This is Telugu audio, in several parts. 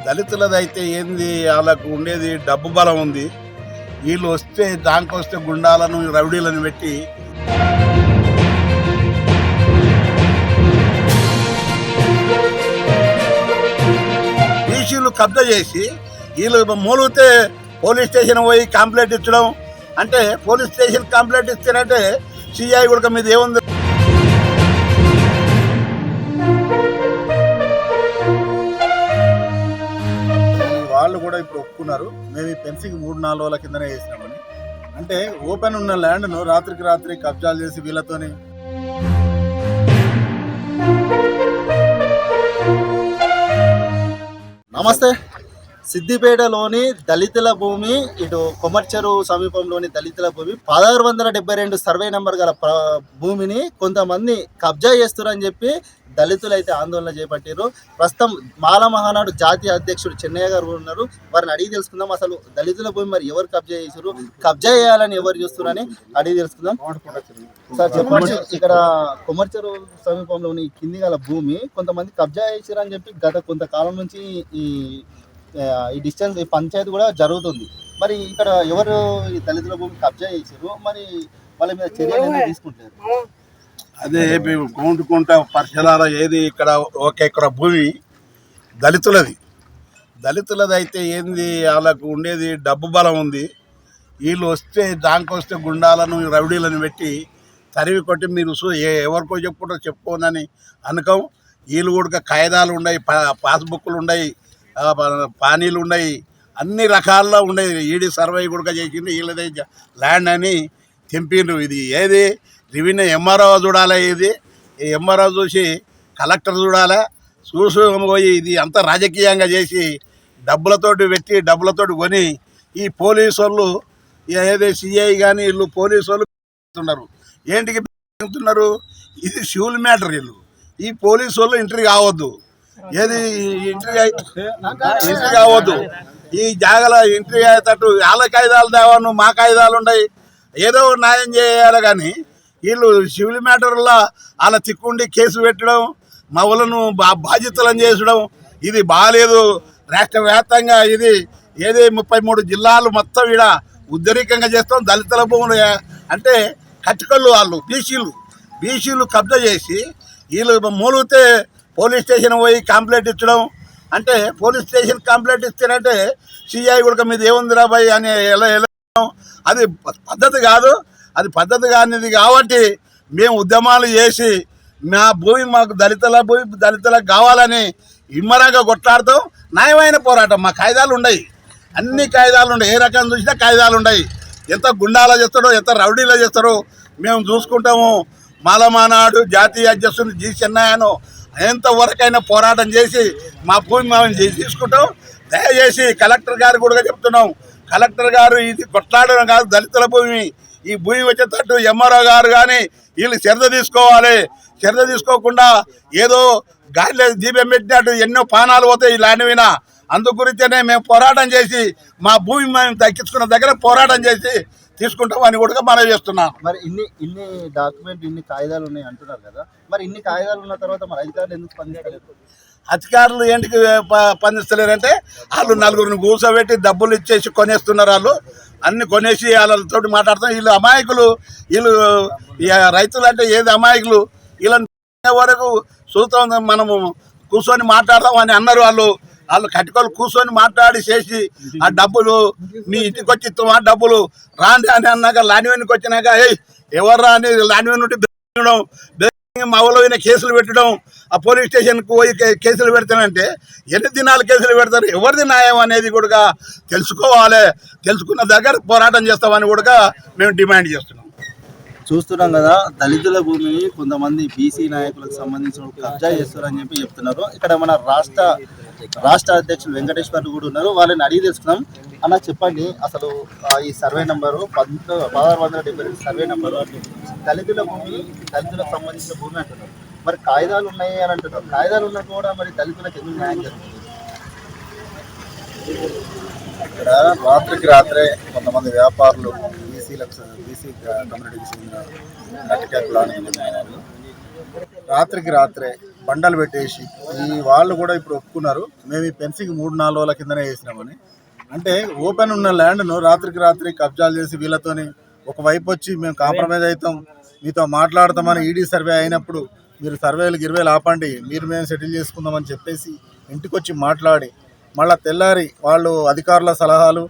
దళితులదైతే ఏంది, వాళ్ళకు ఉండేది డబ్బు బలం ఉంది. వీళ్ళు వస్తే దానికొస్తే గుండాలను రౌడీలను పెట్టి బీసీలు కబ్జా చేసి వీళ్ళు మూలిగితే పోలీస్ స్టేషన్ పోయి కంప్లైంట్ ఇచ్చడం. అంటే పోలీస్ స్టేషన్ కంప్లైంట్ ఇస్తేనంటే సిఐ కూడా మీద ఏముంది, వాళ్ళు కూడా ఇప్పుడు ఒప్పుకున్నారు. మేము ఈ ఫెన్సింగ్ 3-4 రోజుల కిందనే చేసినామని. అంటే ఓపెన్ ఉన్న ల్యాండ్ను రాత్రికి రాత్రి కబ్జాలు చేసి వీళ్ళతోని నమస్తే. సిద్దిపేటలోని దళితుల భూమి, ఇటు కొమర్చెరు సమీపంలోని దళితుల భూమి 1672 సర్వే నెంబర్ గల భూమిని కొంతమంది కబ్జా చేస్తున్నారని చెప్పి దళితులు అయితే ఆందోళన చేపట్టారు. ప్రస్తుతం మాల మహానాడు జాతీయ అధ్యక్షుడు చెన్నయ్య గారు ఉన్నారు. వారిని అడిగి తెలుసుకుందాం, అసలు దళితుల భూమి మరి ఎవరు కబ్జా చేశారు, కబ్జా చేయాలని ఎవరు చూస్తున్నారని అడిగి తెలుసుకుందాం. సార్ చెప్పండి, ఇక్కడ కొమర్చెరు సమీపంలోని కింది గల భూమి కొంతమంది కబ్జా చేశారు అని చెప్పి గత కొంతకాలం నుంచి ఈ డిస్టెన్స్ ఈ పంచాయతీ కూడా జరుగుతుంది. మరి ఇక్కడ ఎవరు ఈ దళితుల భూమి కబ్జా చేశారు, మరి వాళ్ళ మీద చర్యలు తీసుకుంటారు? అదే మేము కోంటుకుంటా పరిసరాల ఏది ఇక్కడ ఒక ఎకరా భూమి దళితులది. దళితులది అయితే ఏంది, వాళ్ళకు ఉండేది డబ్బు బలం ఉంది. వీళ్ళు వస్తే దానికొస్తే గుండాలను రౌడీలను పెట్టి తరివి కొట్టి మీరు ఎవరికో చెప్పుకుంటారో చెప్పుకోనని అనుకం. వీళ్ళు కూడా కాయిదాలు ఉన్నాయి, పాస్బుక్లు ఉన్నాయి, పానీలు ఉన్నాయి, అన్ని రకాల్లో ఉన్నాయి. ఈడీ సర్వే కూడా చేసిండు, వీళ్ళదే ల్యాండ్ అని తెంపిండ్రు. ఇది ఏది రెవెన్యూ ఎంఆర్ఓ చూడాలి, ఇది ఎంఆర్ఓ చూసి కలెక్టర్ చూడాలి, పోయి ఇది అంతా రాజకీయంగా చేసి డబ్బులతోటి పెట్టి డబ్బులతోటి కొని ఈ పోలీసు వాళ్ళు ఏది సిఐ కానీ వీళ్ళు పోలీసు వాళ్ళు ఉన్నారు. ఏంటికి పెడుతున్నారు? ఇది సివిల్ మ్యాటర్. వీళ్ళు ఈ పోలీసు వాళ్ళు ఎంట్రీ కావద్దు, ఏది ఎంట్రీ కావద్దు. ఈ జాగల ఎంట్రీ అయ్యేటట్టు వాళ్ళ కాయిదాలు తేవాను, మా కాయిదాలు ఉన్నాయి, ఏదో న్యాయం చేయాలి. కానీ వీళ్ళు సివిల్ మ్యాటర్లో వాళ్ళ తిక్కుండి కేసు పెట్టడం, మా వాళ్ళను బాధ్యతలను చేసడం ఇది బాగాలేదు. రాష్ట్ర వ్యాప్తంగా ఇది ఏది 33 జిల్లాలు మొత్తం ఈడ ఉద్ధరికంగా చేస్తాం. దళితుల భూములు అంటే కట్టుకళ్ళు వాళ్ళు బీసీలు కబ్జా చేసి వీళ్ళు మూలిగితే పోలీస్ స్టేషన్ పోయి కంప్లైంట్ ఇచ్చడం. అంటే పోలీస్ స్టేషన్ కంప్లైంట్ ఇస్తేనంటే సిఐ కూడా మీద ఏముంది రాబాయి అని వెళ్ళడం. అది పద్ధతి కాదు. అది పద్ధతి కానిది కాబట్టి మేము ఉద్యమాలు చేసి మా భూమి మాకు దళితులకు కావాలని ఇమ్మరంగా కొట్లాడుతాం. న్యాయమైన పోరాటం. మా కాయిదాలు ఉన్నాయి, అన్ని కాయిదాలు ఉన్నాయి, ఏ రకం చూసినా కాయిదాలు ఉన్నాయి. ఎంత గుండాలా చేస్తాడో, ఎంత రౌడీలా చేస్తారో మేము చూసుకుంటాము. మాలమానాడు జాతీయ అధ్యక్షుడు జి చెన్నయ్యను ఎంతవరకైనా పోరాటం చేసి మా భూమి మేము తీసుకుంటాం. దయచేసి కలెక్టర్ గారు కూడా చెప్తున్నాం, కలెక్టర్ గారు ఇది కొట్లాడడం కాదు, దళితుల భూమి. ఈ భూమి వచ్చేటట్టు ఎంఆర్ఓ గారు కానీ వీళ్ళు శ్రద్ధ తీసుకోవాలి. శ్రద్ధ తీసుకోకుండా ఏదో గాలిలో దీపం పెట్టినట్టు ఎన్నో పానాలు పోతాయి ఈ ల్యాండ్ మీద. అందు గురించే మేము పోరాటం చేసి మా భూమి మేము దక్కించుకున్న దగ్గర పోరాటం చేసి తీసుకుంటామని కూడా మనం చేస్తున్నాం. మరి ఇన్ని డాక్యుమెంట్ ఇన్ని కాయిదాలు ఉన్నాయి అంటున్నారు కదా, మరి ఇన్ని కాయిదాలు ఉన్న తర్వాత మరి అధికారులు ఎందుకు స్పందించలేదు? అధికారులు ఏంటికి స్పందిస్తలేరంటే వాళ్ళు నలుగురిని కూర్చోబెట్టి డబ్బులు ఇచ్చేసి కొనేస్తున్నారు. వాళ్ళు అన్ని కొనేసి వాళ్ళతో మాట్లాడుతాం. వీళ్ళు అమాయకులు, వీళ్ళు రైతులు అంటే ఏది అమాయకులు. వీళ్ళని వరకు చూస్తాం, మనము కూర్చొని మాట్లాడతాం అని అన్నారు. వాళ్ళు కట్టుకొని కూర్చొని మాట్లాడి చేసి ఆ డబ్బులు మీ ఇంటికి వచ్చి ఇస్తాం, ఆ డబ్బులు రాండి అని అన్నాక లాండ్వెన్కి వచ్చినాక ఎవర్రా అని లాండ్వెన్ నుండి మా ఊళ్ళో కేసులు పెట్టడం, ఆ పోలీస్ స్టేషన్కి పోయి కేసులు పెడతానంటే ఎన్ని దినాలు కేసులు పెడతారు? ఎవరిది న్యాయం అనేది కూడా తెలుసుకోవాలి. తెలుసుకున్న దగ్గర పోరాటం చేస్తామని కూడా మేము డిమాండ్ చేస్తున్నాం. చూస్తున్నాం కదా, దళితుల భూమిని కొంతమంది బీసీ నాయకులకు సంబంధించిన కబ్జా చేస్తారని చెప్పి చెప్తున్నారు. ఇక్కడ మన రాష్ట్ర అధ్యక్షులు వెంకటేశ్వర్లు కూడా ఉన్నారు, వాళ్ళని అడిగి తెలుసుకున్నాం. అలా చెప్పండి, అసలు ఈ సర్వే నెంబరు 1672 సర్వే నెంబరు దళితుల భూమి, దళితులకు సంబంధించిన భూమి అంటున్నారు. మరి కాయిదాలు ఉన్నాయి అని అంటున్నారు. కాయిదాలు ఉన్నా కూడా మరి దళితులకు ఎందుకు న్యాయం జరుగుతుంది? ఇక్కడ రాత్రికి రాత్రే కొంతమంది వ్యాపారులు బీసీ కమ్యూనిటీకి చెందిన కట్టిక కులానికి చెందిన వాళ్ళు రాత్రికి రాత్రే బండలు పెట్టేసి ఈ వాళ్ళు కూడా ఇప్పుడు ఒప్పుకున్నారు, మేము ఈ ఫెన్సింగ్ 3-4 రోజుల కిందనే వేసినామని. అంటే ఓపెన్ ఉన్న ల్యాండ్ను రాత్రికి రాత్రి కబ్జాలు చేసి వీళ్ళతోని ఒకవైపు వచ్చి మేము కాంప్రమైజ్ అవుతాం, మీతో మాట్లాడతామని ఈడీ సర్వే అయినప్పుడు మీరు గిర్వేలు ఆపండి, మేము సెటిల్ చేసుకుందామని చెప్పేసి ఇంటికి వచ్చి మాట్లాడి మళ్ళీ తెల్లారి వాళ్ళు అధికారుల సలహాలు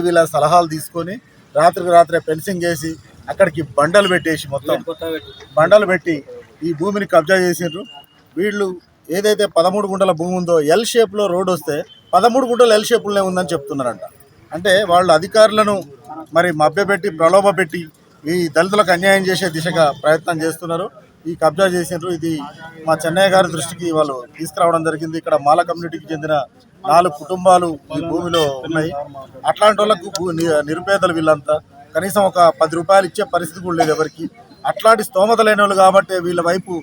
వీళ్ళ సలహాలు తీసుకొని రాత్రికి రాత్రే ఫెన్సింగ్ చేసి అక్కడికి బండలు పెట్టేసి మొత్తం బండలు పెట్టి ఈ భూమిని కబ్జా చేసిండ్రు. వీళ్ళు ఏదైతే 13 గుంటల భూమి ఉందో ఎల్ షేప్లో రోడ్ వస్తే 13 గుంటలు ఎల్ షేపులోనే ఉందని చెప్తున్నారంట. అంటే వాళ్ళు అధికారులను మరి మభ్యపెట్టి ప్రలోభపెట్టి ఈ దళితులకు అన్యాయం చేసే దిశగా ప్రయత్నం చేస్తున్నారు. ఈ కబ్జా చేసిండ్రు. ఇది మా చెన్నయ్య గారి దృష్టికి వాళ్ళు తీసుకురావడం జరిగింది. ఇక్కడ మాల కమ్యూనిటీకి చెందిన 4 కుటుంబాలు ఈ భూమిలో ఉన్నాయి. అట్లాంటి వాళ్ళకు నిరుపేదలు వీళ్ళంతా, కనీసం ఒక 10 రూపాయలు ఇచ్చే పరిస్థితి కూడా లేదు ఎవరికి. అట్లాంటి స్తోమత లేని వాళ్ళు కాబట్టి వీళ్ళ వైపు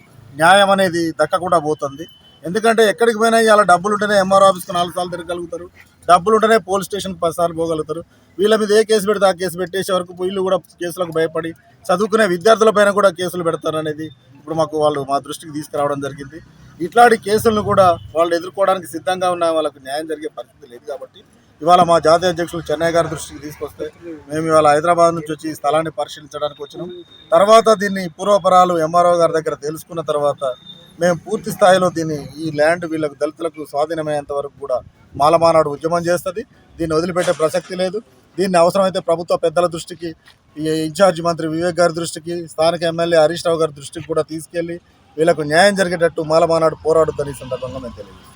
న్యాయం అనేది దక్కకుండా పోతుంది. ఎందుకంటే ఎక్కడికి పోయినా ఇలా డబ్బులు ఉంటేనే ఎంఆర్ఓ ఆఫీస్కి 4 సార్లు తిరగలుగుతారు, డబ్బులు ఉంటేనే పోలీస్ స్టేషన్కి 10 సార్లు పోగలుగుతారు. వీళ్ళ మీద ఏ కేసు పెడితే ఆ కేసు పెట్టేసే వరకు వీళ్ళు కూడా కేసులకు భయపడి చదువుకునే విద్యార్థులపైన కూడా కేసులు పెడతారు అనేది ఇప్పుడు మా దృష్టికి తీసుకురావడం జరిగింది. ఇట్లాంటి కేసులను కూడా వాళ్ళు ఎదుర్కోవడానికి సిద్ధంగా ఉన్న వాళ్ళకు న్యాయం జరిగే పరిస్థితి లేదు. కాబట్టి ఇవాళ మా జాతీయ అధ్యక్షులు చెన్నయ్య గారి దృష్టికి తీసుకొస్తే మేము ఇవాళ హైదరాబాద్ నుంచి వచ్చి ఈ స్థలాన్ని పరిశీలించడానికి వచ్చినాం. తర్వాత దీన్ని పూర్వపరాలు ఎంఆర్ఓ గారి దగ్గర తెలుసుకున్న తర్వాత మేము పూర్తి స్థాయిలో ఈ ల్యాండ్ వీళ్ళకు దళితులకు స్వాధీనమయ్యేంత వరకు కూడా మాలమానాడు ఉద్యమం చేస్తుంది. దీన్ని వదిలిపెట్టే ప్రసక్తి లేదు. దీన్ని అవసరమైతే ప్రభుత్వ పెద్దల దృష్టికి, ఇన్ఛార్జి మంత్రి వివేక్ గారి దృష్టికి, స్థానిక ఎమ్మెల్యే హరీష్ రావు గారి దృష్టికి కూడా తీసుకెళ్లి వీళ్ళకు న్యాయం జరిగేటట్టు మాలమానాడు పోరాడుతుందని ఈ సందర్భంగా మేము తెలియజేస్తాం.